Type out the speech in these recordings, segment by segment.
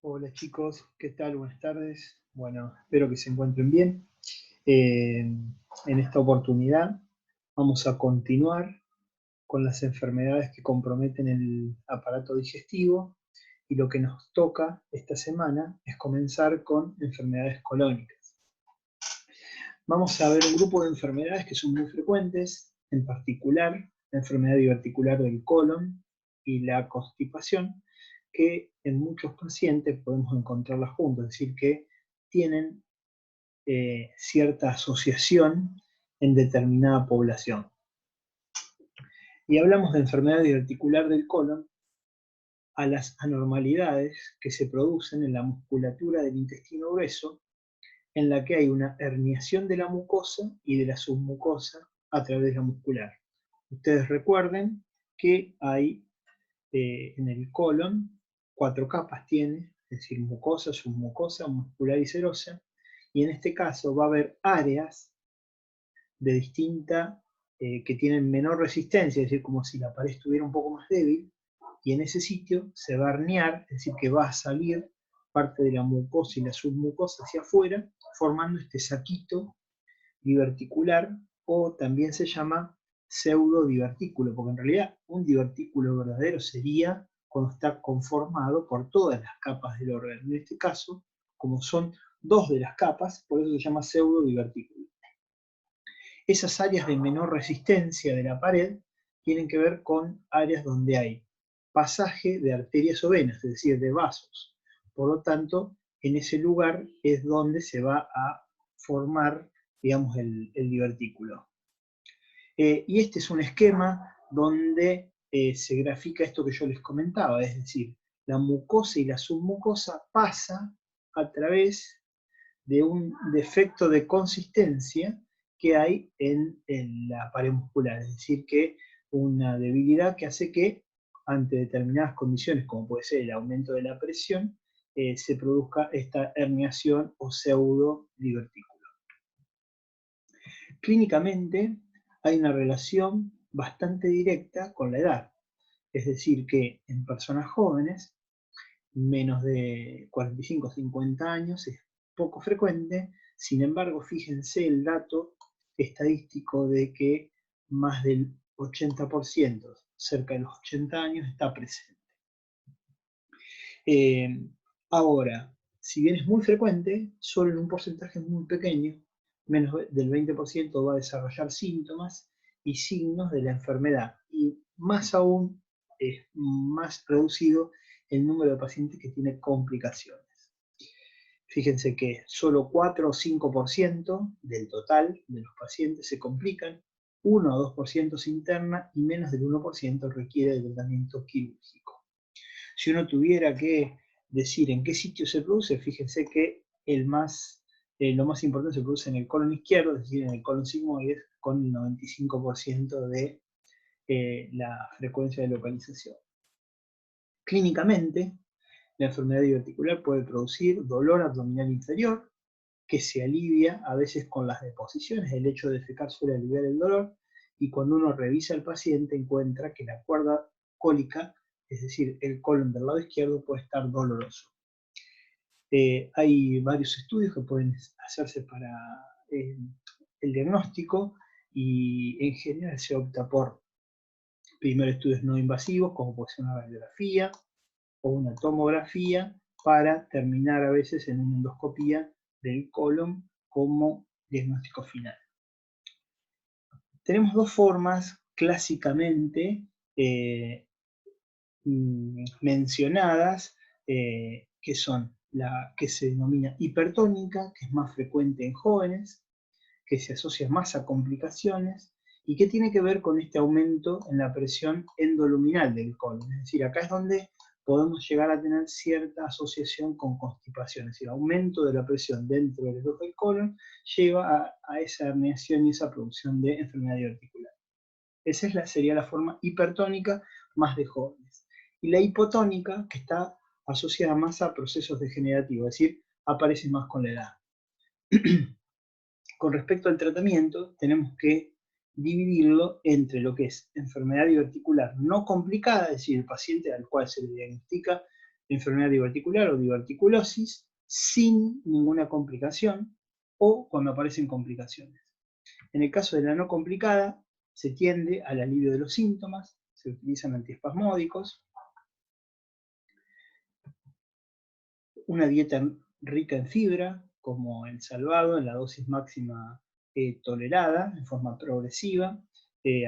Hola chicos, ¿qué tal? Buenas tardes. Bueno, espero que se encuentren bien. En esta oportunidad vamos a continuar con las enfermedades que comprometen el aparato digestivo y lo que nos toca esta semana es comenzar con enfermedades colónicas. Vamos a ver un grupo de enfermedades que son muy frecuentes, en particular la enfermedad diverticular del colon y la constipación, que en muchos pacientes podemos encontrarlas juntas, es decir, que tienen cierta asociación en determinada población. Y hablamos de enfermedad diverticular del colon a las anormalidades que se producen en la musculatura del intestino grueso, en la que hay una herniación de la mucosa y de la submucosa a través de la muscular. Ustedes recuerden que hay en el colon 4 capas tiene, es decir, mucosa, submucosa, muscular y serosa, y en este caso va a haber áreas de distinta, que tienen menor resistencia, es decir, como si la pared estuviera un poco más débil, y en ese sitio se va a herniar, es decir, que va a salir parte de la mucosa y la submucosa hacia afuera, formando este saquito diverticular, o también se llama pseudodivertículo, porque en realidad un divertículo verdadero sería cuando está conformado por todas las capas del órgano. En este caso, como son 2 de las capas, por eso se llama pseudodivertículo. Esas áreas de menor resistencia de la pared tienen que ver con áreas donde hay pasaje de arterias o venas, es decir, de vasos. Por lo tanto, en ese lugar es donde se va a formar, digamos, el divertículo. Y este es un esquema donde se grafica esto que yo les comentaba, es decir, la mucosa y la submucosa pasa a través de un defecto de consistencia que hay en la pared muscular, es decir, que una debilidad que hace que ante determinadas condiciones, como puede ser el aumento de la presión, se produzca esta herniación o pseudodivertículo. Clínicamente hay una relación bastante directa con la edad, es decir, que en personas jóvenes, menos de 45 o 50 años, es poco frecuente. Sin embargo, fíjense el dato estadístico de que más del 80%, cerca de los 80 años, está presente. Ahora, si bien es muy frecuente, solo en un porcentaje muy pequeño, menos del 20%, va a desarrollar síntomas y signos de la enfermedad. Y más aún, es más reducido el número de pacientes que tiene complicaciones. Fíjense que solo 4 o 5% del total de los pacientes se complican, 1 o 2% se interna y menos del 1% requiere de tratamiento quirúrgico. Si uno tuviera que decir en qué sitio se produce, fíjense que lo más importante se produce en el colon izquierdo, es decir, en el colon sigmoides, con el 95% de la frecuencia de localización. Clínicamente, la enfermedad diverticular puede producir dolor abdominal inferior, que se alivia a veces con las deposiciones. El hecho de defecar suele aliviar el dolor, y cuando uno revisa al paciente encuentra que la cuerda cólica, es decir, el colon del lado izquierdo, puede estar doloroso. Hay varios estudios que pueden hacerse para el diagnóstico, y en general se opta por primero estudios no invasivos, como puede ser una radiografía o una tomografía, para terminar a veces en una endoscopía del colon como diagnóstico final. Tenemos 2 formas clásicamente mencionadas, que son la que se denomina hipertónica, que es más frecuente en jóvenes, que se asocia más a complicaciones y que tiene que ver con este aumento en la presión endoluminal del colon. Es decir, acá es donde podemos llegar a tener cierta asociación con constipación, es decir, aumento de la presión dentro del esófago del colon lleva a esa herniación y esa producción de enfermedad diverticular. Esa sería la forma hipertónica, más de jóvenes. Y la hipotónica, que está asociada más a procesos degenerativos, es decir, aparece más con la edad. Con respecto al tratamiento, tenemos que dividirlo entre lo que es enfermedad diverticular no complicada, es decir, el paciente al cual se le diagnostica enfermedad diverticular o diverticulosis sin ninguna complicación o cuando aparecen complicaciones. En el caso de la no complicada, se tiende al alivio de los síntomas, se utilizan antiespasmódicos, una dieta rica en fibra, como el salvado, en la dosis máxima tolerada, en forma progresiva.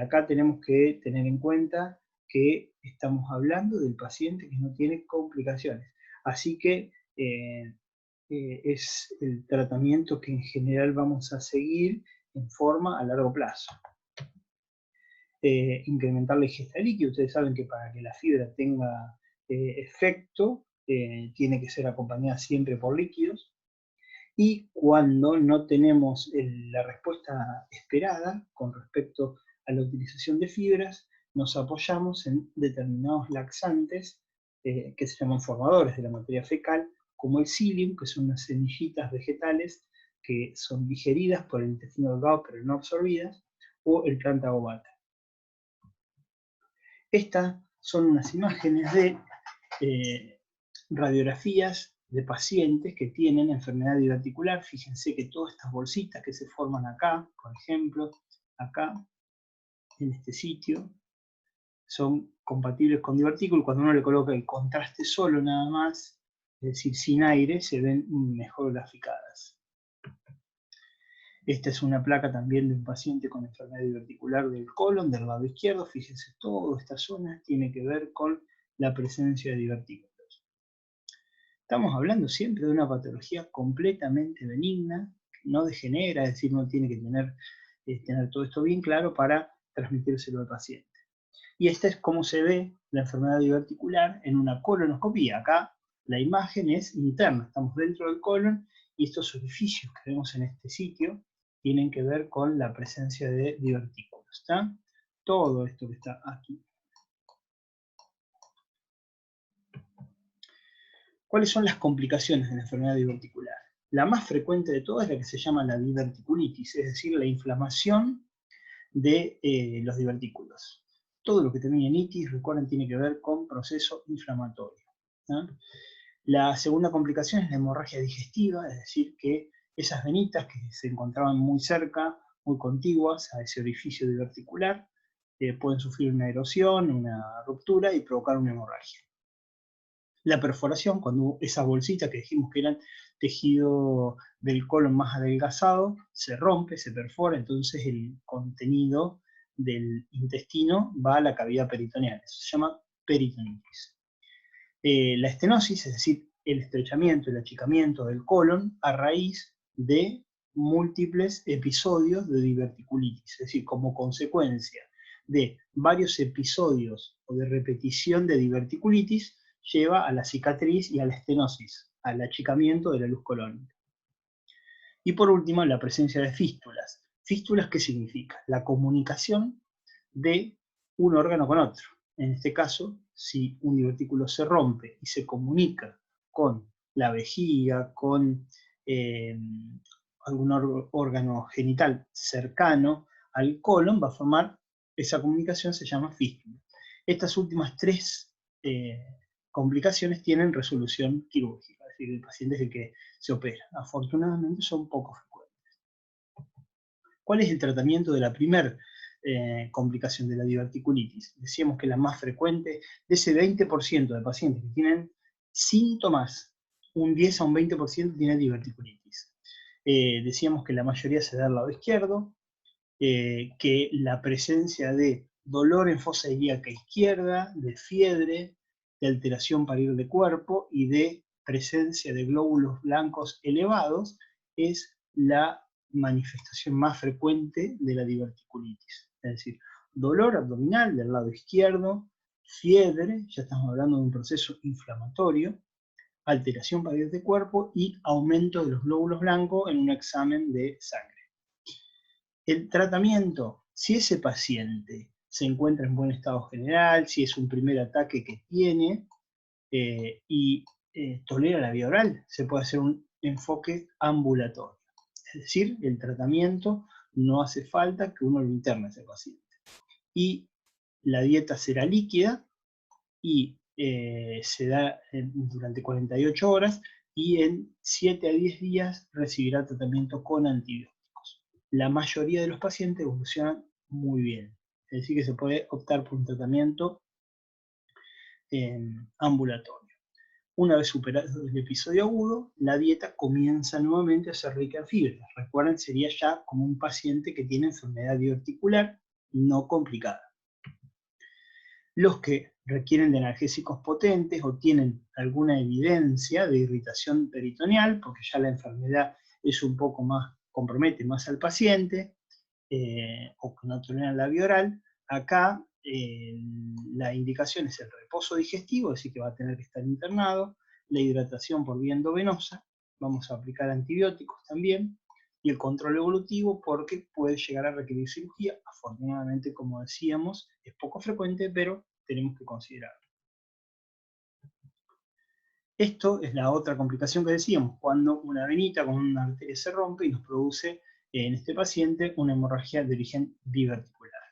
Acá tenemos que tener en cuenta que estamos hablando del paciente que no tiene complicaciones. Así que es el tratamiento que en general vamos a seguir en forma a largo plazo. Incrementar la ingesta de líquido. Ustedes saben que para que la fibra tenga efecto, tiene que ser acompañada siempre por líquidos. Y cuando no tenemos la respuesta esperada con respecto a la utilización de fibras, nos apoyamos en determinados laxantes que se llaman formadores de la materia fecal, como el psyllium, que son unas semillitas vegetales que son digeridas por el intestino delgado pero no absorbidas, o el plantago-bata. Estas son unas imágenes de radiografías de pacientes que tienen enfermedad diverticular. Fíjense que todas estas bolsitas que se forman acá, por ejemplo, acá, en este sitio, son compatibles con divertículo. Cuando uno le coloca el contraste solo nada más, es decir, sin aire, se ven mejor graficadas. Esta es una placa también de un paciente con enfermedad diverticular del colon, del lado izquierdo. Fíjense, toda esta zona tiene que ver con la presencia de divertículos. Estamos hablando siempre de una patología completamente benigna, que no degenera, es decir, no tiene que tener todo esto bien claro para transmitírselo al paciente. Y esta es cómo se ve la enfermedad diverticular en una colonoscopía. Acá la imagen es interna, estamos dentro del colon y estos orificios que vemos en este sitio tienen que ver con la presencia de divertículos. ¿Está? Todo esto que está aquí. ¿Cuáles son las complicaciones de la enfermedad diverticular? La más frecuente de todas es la que se llama la diverticulitis, es decir, la inflamación de los divertículos. Todo lo que termina en itis, recuerden, tiene que ver con proceso inflamatorio. ¿No? La segunda complicación es la hemorragia digestiva, es decir, que esas venitas que se encontraban muy cerca, muy contiguas a ese orificio diverticular, pueden sufrir una erosión, una ruptura y provocar una hemorragia. La perforación, cuando esa bolsita que dijimos que era tejido del colon más adelgazado, se rompe, se perfora, entonces el contenido del intestino va a la cavidad peritoneal. Eso se llama peritonitis. La estenosis, es decir, el estrechamiento, el achicamiento del colon a raíz de múltiples episodios de diverticulitis, es decir, como consecuencia de varios episodios o de repetición de diverticulitis, lleva a la cicatriz y a la estenosis, al achicamiento de la luz colónica. Y por último, la presencia de fístulas. ¿Fístulas qué significa? La comunicación de un órgano con otro. En este caso, si un divertículo se rompe y se comunica con la vejiga, con algún órgano genital cercano al colon, va a formar, esa comunicación se llama fístula. Estas últimas tres complicaciones tienen resolución quirúrgica, es decir, el paciente es el que se opera. Afortunadamente son poco frecuentes. ¿Cuál es el tratamiento de la primera complicación de la diverticulitis? Decíamos que la más frecuente, de ese 20% de pacientes que tienen síntomas, un 10 a un 20% tiene diverticulitis. Decíamos que la mayoría se da al lado izquierdo, que la presencia de dolor en fosa ilíaca izquierda, de fiebre, de alteración para ir de cuerpo y de presencia de glóbulos blancos elevados es la manifestación más frecuente de la diverticulitis. Es decir, dolor abdominal del lado izquierdo, fiebre, ya estamos hablando de un proceso inflamatorio, alteración para ir de cuerpo y aumento de los glóbulos blancos en un examen de sangre. El tratamiento, si ese paciente se encuentra en buen estado general, si es un primer ataque que tiene y tolera la vía oral, se puede hacer un enfoque ambulatorio. Es decir, el tratamiento no hace falta que uno lo interne a ese paciente. Y la dieta será líquida y se da durante 48 horas y en 7 a 10 días recibirá tratamiento con antibióticos. La mayoría de los pacientes evolucionan muy bien, es decir que se puede optar por un tratamiento ambulatorio. Una vez superado el episodio agudo, la dieta comienza nuevamente a ser rica en fibras. Recuerden, sería ya como un paciente que tiene enfermedad diverticular no complicada. Los que requieren de analgésicos potentes o tienen alguna evidencia de irritación peritoneal, porque ya la enfermedad es un poco más, compromete más al paciente, o que no toleran la vía oral, acá la indicación es el reposo digestivo, es decir, que va a tener que estar internado, la hidratación por vía endovenosa, vamos a aplicar antibióticos también, y el control evolutivo porque puede llegar a requerir cirugía. Afortunadamente, como decíamos, es poco frecuente, pero tenemos que considerarlo. Esto es la otra complicación que decíamos, cuando una venita con una arteria se rompe y nos produce en este paciente una hemorragia de origen biverticular.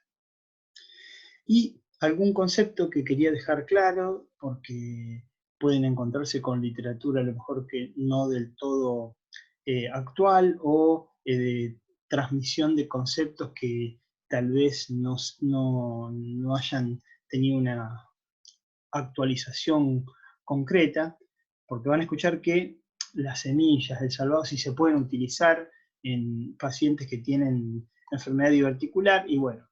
Y algún concepto que quería dejar claro, porque pueden encontrarse con literatura a lo mejor que no del todo actual o de transmisión de conceptos que tal vez no hayan tenido una actualización concreta, porque van a escuchar que las semillas del salvado sí se pueden utilizar en pacientes que tienen enfermedad diverticular y bueno,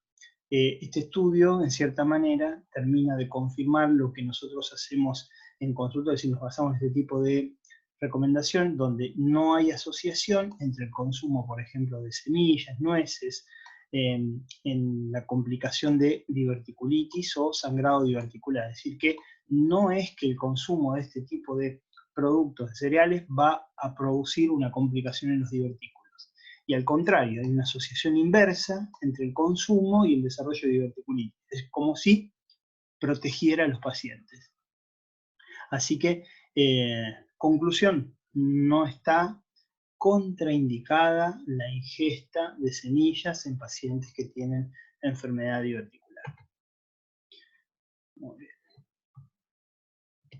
este estudio, en cierta manera, termina de confirmar lo que nosotros hacemos en consulta, es decir, nos basamos en este tipo de recomendación donde no hay asociación entre el consumo, por ejemplo, de semillas, nueces, en la complicación de diverticulitis o sangrado diverticular. Es decir, que no es que el consumo de este tipo de productos de cereales va a producir una complicación en los divertículos. Y al contrario, hay una asociación inversa entre el consumo y el desarrollo de diverticulitis. Es como si protegiera a los pacientes. Así que, conclusión, no está contraindicada la ingesta de semillas en pacientes que tienen enfermedad diverticular. Muy bien.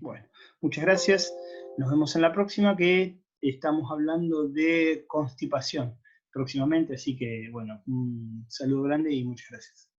Bueno, muchas gracias. Nos vemos en la próxima, que estamos hablando de constipación próximamente. Así que, bueno, un saludo grande y muchas gracias.